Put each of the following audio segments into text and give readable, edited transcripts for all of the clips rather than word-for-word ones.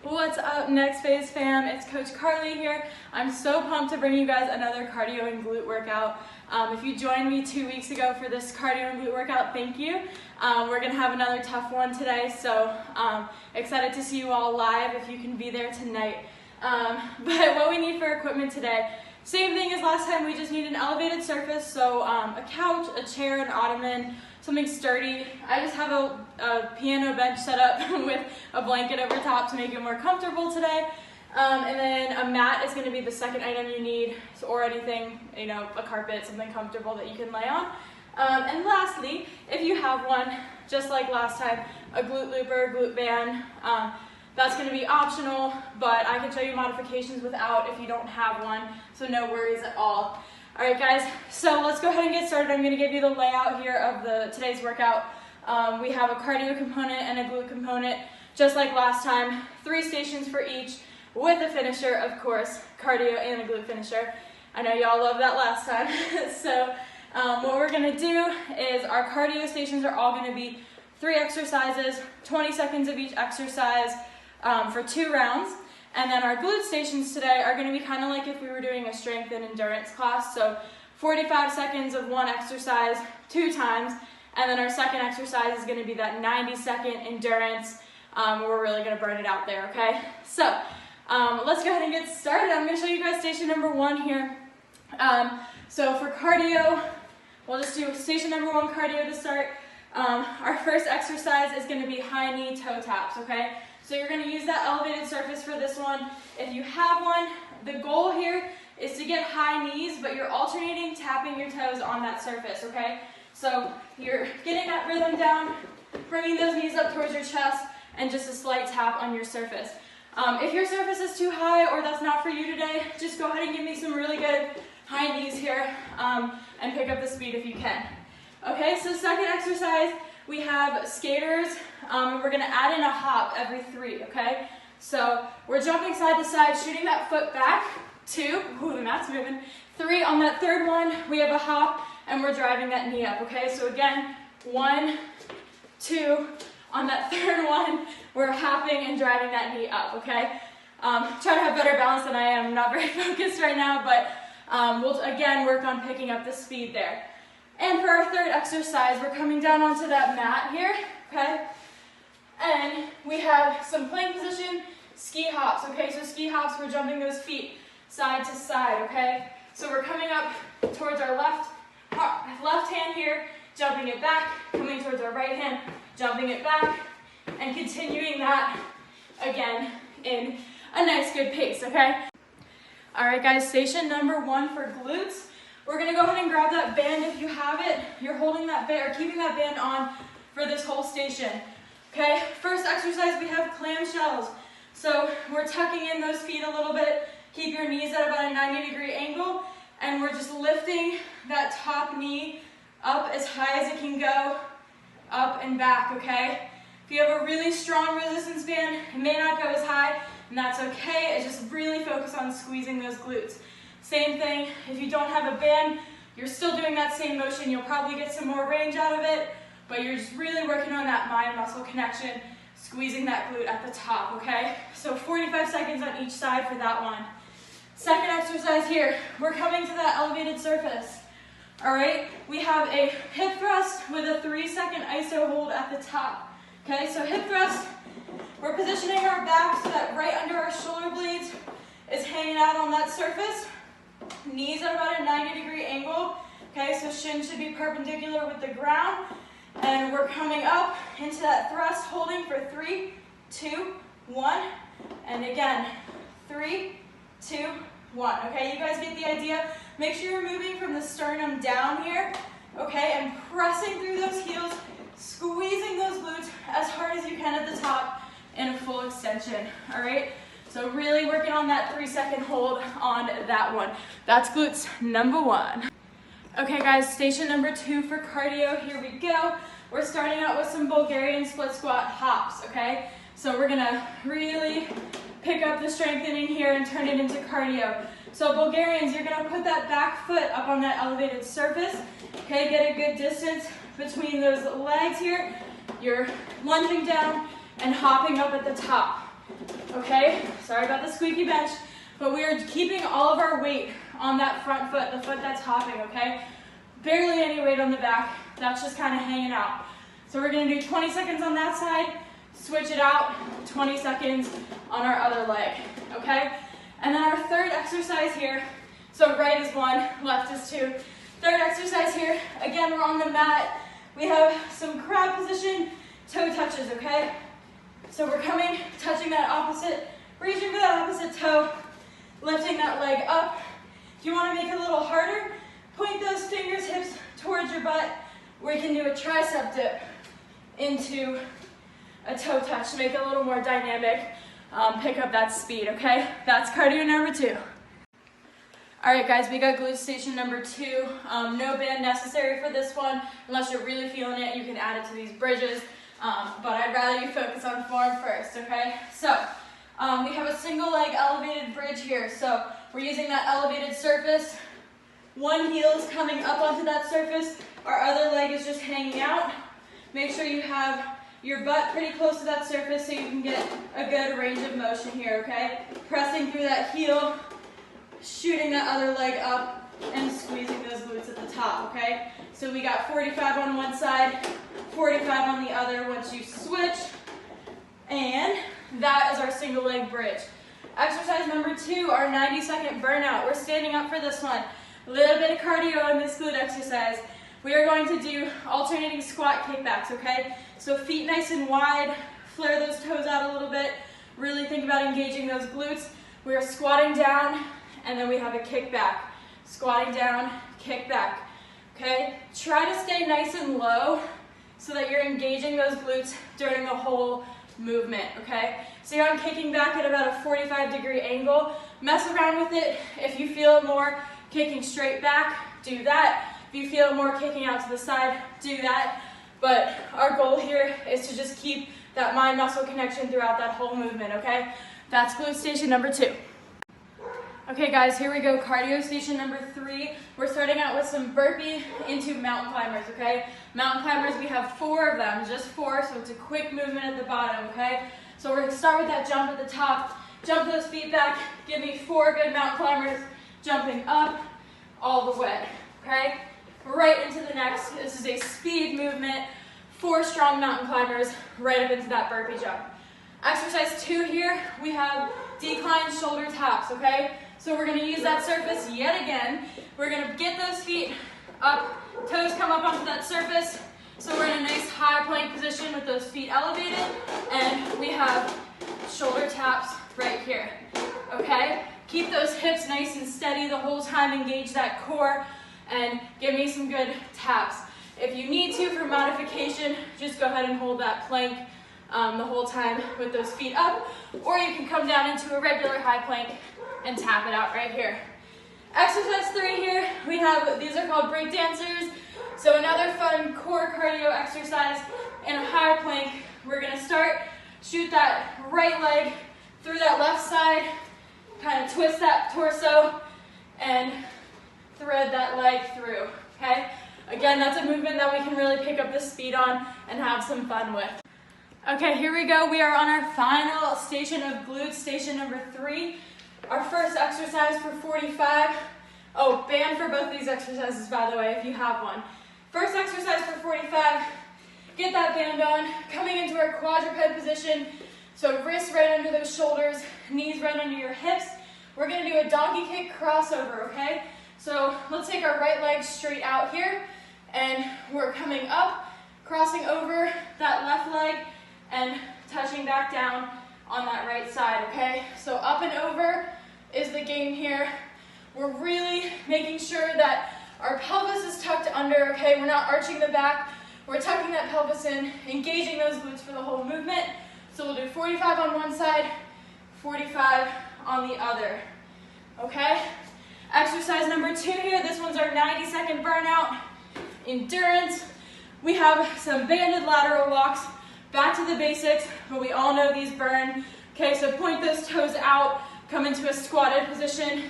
What's up, Next Phase fam? It's Coach Carly here. I'm so pumped to bring you guys another cardio and glute workout. If you joined me 2 weeks ago for this cardio and glute workout, thank you. We're gonna have another tough one today, so excited to see you all live if you can be there tonight. But what we need for equipment today, same thing as last time, we just need an elevated surface, so a couch, a chair, an ottoman, something sturdy. I just have a piano bench set up with a blanket over top to make it more comfortable today. And then a mat is going to be the second item you need, or anything, a carpet, something comfortable that you can lay on. And lastly, if you have one, just like last time, a glute looper, glute band. That's going to be optional, but I can show you modifications without if you don't have one, so no worries at all. All right, guys, so let's go ahead and get started. I'm going to give you the layout here of today's workout. We have a cardio component and a glute component, just like last time. 3 stations for each, with a finisher, of course, cardio and a glute finisher. I know y'all loved that last time. So what we're going to do is our cardio stations are all going to be 3 exercises, 20 seconds of each exercise for 2 rounds. And then our glute stations today are going to be kind of like if we were doing a strength and endurance class. So 45 seconds of one exercise 2 times. And then our second exercise is going to be that 90-second endurance. We're really going to burn it out there, okay? So let's go ahead and get started. I'm going to show you guys station number 1 here. So for cardio, we'll just do station number 1 cardio to start. Our first exercise is going to be high knee toe taps, okay? So you're going to use that elevated surface for this one. If you have one, the goal here is to get high knees, but you're alternating tapping your toes on that surface, okay? So you're getting that rhythm down, bringing those knees up towards your chest, and just a slight tap on your surface. If your surface is too high or that's not for you today, just go ahead and give me some really good high knees here and pick up the speed if you can. Okay, so second exercise, we have skaters, and we're going to add in a hop every 3, okay? So we're jumping side to side, shooting that foot back, 2, ooh, the mat's moving, 3, on that third one, we have a hop, and we're driving that knee up, okay? So again, 1, 2, on that third one, we're hopping and driving that knee up, okay? Try to have better balance than I am, I'm not very focused right now, but we'll again work on picking up the speed there. And for our third exercise, we're coming down onto that mat here, okay? And we have some plank position, ski hops, okay? So ski hops, we're jumping those feet side to side, okay? So we're coming up towards our left hand here, jumping it back, coming towards our right hand, jumping it back, and continuing that again in a nice good pace, okay? All right, guys, station number 1 for glutes. We're going to go ahead and grab that band if you have it. You're holding that band or keeping that band on for this whole station. Okay, first exercise, we have clamshells. So we're tucking in those feet a little bit. Keep your knees at about a 90-degree angle, and we're just lifting that top knee up as high as it can go, up and back, okay? If you have a really strong resistance band, it may not go as high, and that's okay. It's just really focus on squeezing those glutes. Same thing, if you don't have a band, you're still doing that same motion. You'll probably get some more range out of it, but you're just really working on that mind-muscle connection, squeezing that glute at the top, okay? So 45 seconds on each side for that one. Second exercise here, we're coming to that elevated surface, all right? We have a hip thrust with a 3-second iso hold at the top, okay? So hip thrust, we're positioning our back so that right under our shoulder blades is hanging out on that surface. Knees at about a 90-degree angle, okay, so shin should be perpendicular with the ground, and we're coming up into that thrust, holding for 3, 2, 1, and again, 3, 2, 1, okay, you guys get the idea? Make sure you're moving from the sternum down here, okay, and pressing through those heels, squeezing those glutes as hard as you can at the top in a full extension, all right? So really working on that 3-second hold on that one. That's glutes number 1. Okay guys, station number 2 for cardio, here we go. We're starting out with some Bulgarian split squat hops, okay? So we're gonna really pick up the strengthening here and turn it into cardio. So Bulgarians, you're gonna put that back foot up on that elevated surface, okay? Get a good distance between those legs here. You're lunging down and hopping up at the top. Okay, sorry about the squeaky bench, but we are keeping all of our weight on that front foot, the foot that's hopping, okay? Barely any weight on the back, that's just kind of hanging out. So we're gonna do 20 seconds on that side, switch it out, 20 seconds on our other leg, okay? And then our third exercise here, so right is 1, left is 2. Third exercise here, again, we're on the mat. We have some crab position, toe touches, okay? So we're coming, touching that opposite, reaching for that opposite toe, lifting that leg up. If you want to make it a little harder, point those fingers, hips towards your butt, or you can do a tricep dip into a toe touch to make it a little more dynamic, pick up that speed, okay? That's cardio number 2. All right, guys, we got glute station number 2. No band necessary for this one. Unless you're really feeling it, you can add it to these bridges. But I'd rather you focus on form first, okay? So we have a single leg elevated bridge here. So we're using that elevated surface. One heel is coming up onto that surface. Our other leg is just hanging out. Make sure you have your butt pretty close to that surface so you can get a good range of motion here, okay? Pressing through that heel, shooting that other leg up, and squeezing those glutes at the top, okay? So we got 45 on one side, 45 on the other once you switch, and that is our single leg bridge. Exercise number 2, our 90-second burnout. We're standing up for this one. A little bit of cardio in this glute exercise. We are going to do alternating squat kickbacks, okay? So feet nice and wide, flare those toes out a little bit, really think about engaging those glutes. We are squatting down, and then we have a kickback. Squatting down, kick back, okay? Try to stay nice and low so that you're engaging those glutes during the whole movement, okay? So you're kicking back at about a 45-degree angle. Mess around with it. If you feel more kicking straight back, do that. If you feel more kicking out to the side, do that. But our goal here is to just keep that mind-muscle connection throughout that whole movement, okay? That's glute station number 2. Okay guys, here we go, cardio station number 3. We're starting out with some burpee into mountain climbers, okay? Mountain climbers, we have 4 of them, just 4, so it's a quick movement at the bottom, okay? So we're gonna start with that jump at the top, jump those feet back, give me 4 good mountain climbers, jumping up all the way, okay? Right into the next, this is a speed movement, 4 strong mountain climbers, right up into that burpee jump. Exercise 2 here, we have decline shoulder taps, okay? So we're gonna use that surface yet again. We're gonna get those feet up, toes come up onto that surface. So we're in a nice high plank position with those feet elevated, and we have shoulder taps right here, okay? Keep those hips nice and steady the whole time, engage that core, and give me some good taps. If you need to, for modification, just go ahead and hold that plank the whole time with those feet up, or you can come down into a regular high plank and tap it out right here. Exercise 3 here, we have, these are called break dancers. So another fun core cardio exercise in a high plank. We're gonna start, shoot that right leg through that left side, kind of twist that torso, and thread that leg through, okay? Again, that's a movement that we can really pick up the speed on and have some fun with. Okay, here we go. We are on our final station of glutes, station number 3. Our first exercise for 45. Oh, band for both these exercises, by the way, if you have one. First exercise for 45, get that band on, coming into our quadruped position. So wrists right under those shoulders, knees right under your hips. We're gonna do a donkey kick crossover, okay? So let's take our right leg straight out here, and we're coming up, crossing over that left leg, and touching back down on that right side, okay? So up and over is the game here. We're really making sure that our pelvis is tucked under, okay? We're not arching the back. We're tucking that pelvis in, engaging those glutes for the whole movement. So we'll do 45 on one side, 45 on the other, okay? Exercise number 2 here, this one's our 90-second burnout. Endurance. We have some banded lateral walks, back to the basics, but we all know these burn. Okay, so point those toes out, come into a squatted position,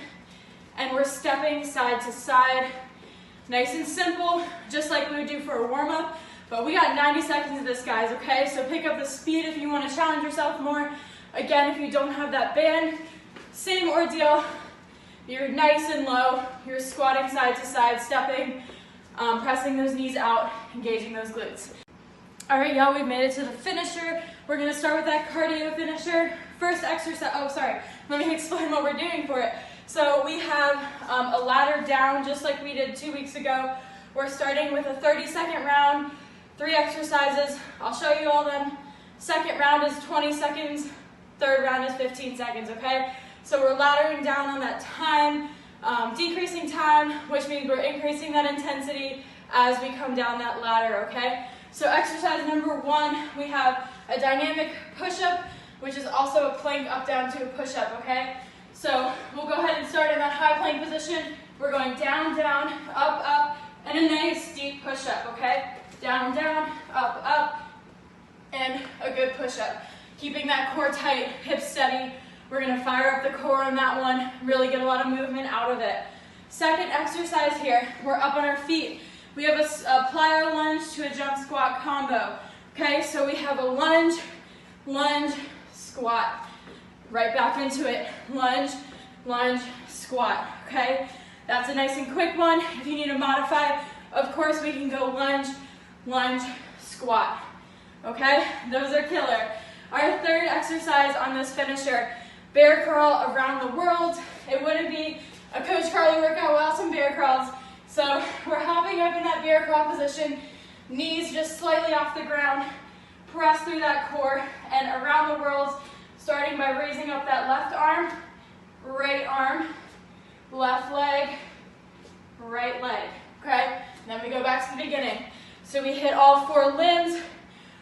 and we're stepping side to side. Nice and simple, just like we would do for a warm-up, but we got 90 seconds of this, guys, okay? So pick up the speed if you want to challenge yourself more, Again, if you don't have that band, same ordeal. You're nice and low. You're squatting side to side, stepping, pressing those knees out, engaging those glutes. All right, y'all, we've made it to the finisher. We're gonna start with that cardio finisher. First exercise, oh, sorry. Let me explain what we're doing for it. So we have a ladder down, just like we did 2 weeks ago. We're starting with a 30-second round, 3 exercises. I'll show you all them. Second round is 20 seconds. Third round is 15 seconds, okay? So we're laddering down on that time, decreasing time, which means we're increasing that intensity as we come down that ladder, okay? So exercise number 1, we have a dynamic push-up, which is also a plank up, down to a push-up, okay? So we'll go ahead and start in that high plank position. We're going down, down, up, up, and a nice deep push-up, okay? Down, down, up, and a good push-up. Keeping that core tight, hips steady. We're gonna fire up the core on that one, really get a lot of movement out of it. Second exercise here, we're up on our feet. We have a plyo lunge to a jump squat combo. Okay, so we have a lunge, lunge, squat. Right back into it, lunge, lunge, squat, okay? That's a nice and quick one. If you need to modify, of course we can go lunge, lunge, squat, okay? Those are killer. Our third exercise on this finisher, bear crawl around the world. It wouldn't be a Coach Carly workout without some bear crawls. So we're hopping up in that bear crawl position, knees just slightly off the ground, press through that core, and around the world, starting by raising up that left arm, left leg, right leg, okay? And then we go back to the beginning. So we hit all 4 limbs,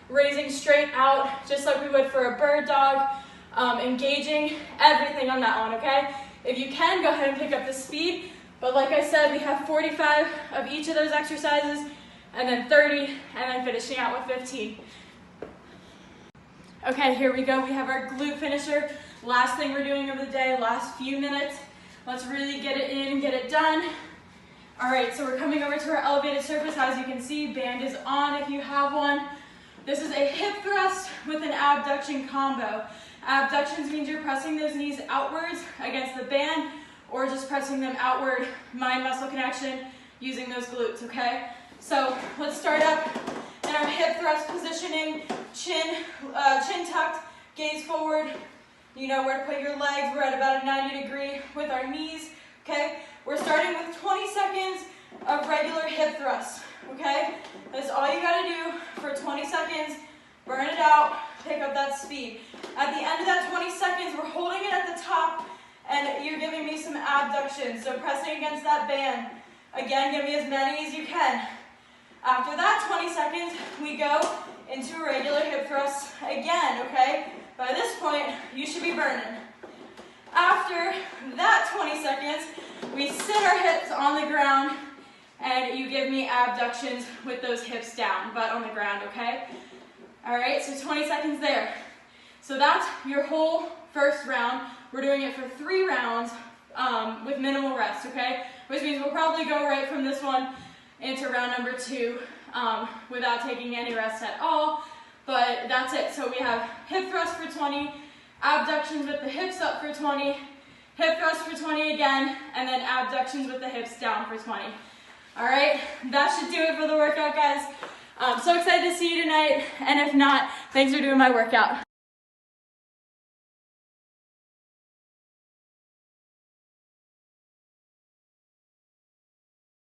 raising straight out, just like we would for a bird dog, engaging everything on that one, okay? If you can, go ahead and pick up the speed, but like I said, we have 45 of each of those exercises, and then 30, and then finishing out with 15. Okay, here we go. We have our glute finisher. Last thing we're doing of the day, last few minutes. Let's really get it in and get it done. All right, so we're coming over to our elevated surface. As you can see, band is on if you have one. This is a hip thrust with an abduction combo. Abductions means you're pressing those knees outwards against the band or just pressing them outward, mind-muscle connection, using those glutes, okay? So let's start up in our hip thrust positioning, chin tucked, gaze forward. You know where to put your legs. We're at about a 90 degree with our knees, okay? We're starting with 20 seconds of regular hip thrust, okay? That's all you gotta do for 20 seconds. Burn it out, pick up that speed. At the end of that 20 seconds, we're holding it at the top and you're giving me some abductions. So pressing against that band. Again, give me as many as you can. After that 20 seconds, we go into a regular hip thrust again, okay? By this point, you should be burning. After that 20 seconds, we sit our hips on the ground and you give me abductions with those hips down, butt on the ground, okay? All right, so 20 seconds there. So that's your whole first round. We're doing it for 3 rounds with minimal rest, okay? Which means we'll probably go right from this one into round number 2 without taking any rest at all, but that's it. So we have hip thrust for 20, abductions with the hips up for 20, hip thrust for 20 again, and then abductions with the hips down for 20. All right, that should do it for the workout, guys. I'm so excited to see you tonight, and if not, thanks for doing my workout.